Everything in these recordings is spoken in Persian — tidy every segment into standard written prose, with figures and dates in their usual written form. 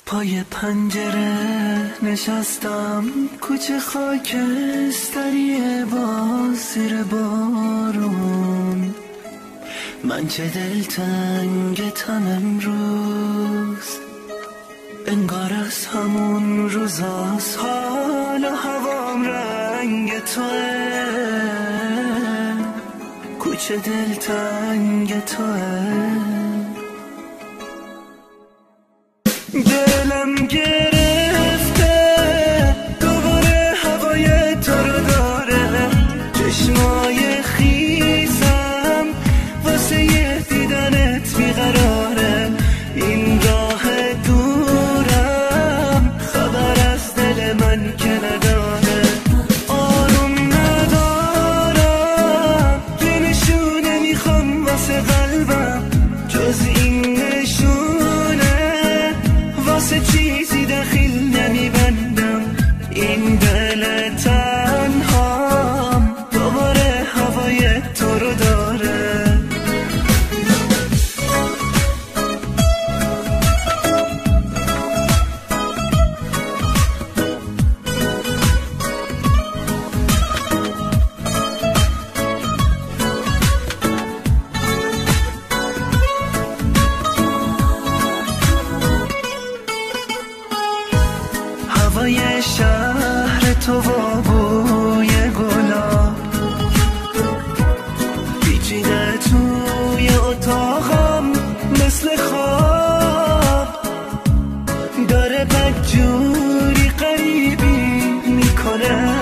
پای پنجره نشستم، کوچه خاکستریه باز زیر بارون. من چه دلتنگتم امروز، انگار از همون روزاست، حال و هوام رنگ توه، کوچه دلتنگ توه. دلم گرفته دوباره هوای تو رو داره، چشمای خیسم واسه یه دیدنت بیقراره. این راه دورم خبر از دل من که نداره، آروم ندارم، یه نشونه میخوام واسه قلبم، جز این واسه چیزی دخیل نمیبندم. این دل تنهام دوباره هوای تو رو داره. هوای شهر تو و بوی گلاب پیچیده توی اتاقم مثل خواب، داره بدجوری غریبی میکنه.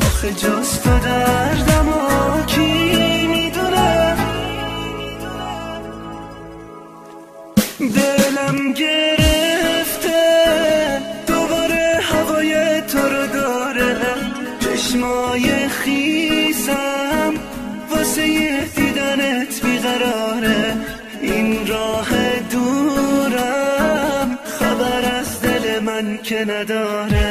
آخه جز تو دردم و کی میدونه. دلم گرفته دوباره هوای تو رو داره، چشمای خیسم واسه یه دیدنت بیقراره. این راه دورم خبر از دل من که نداره.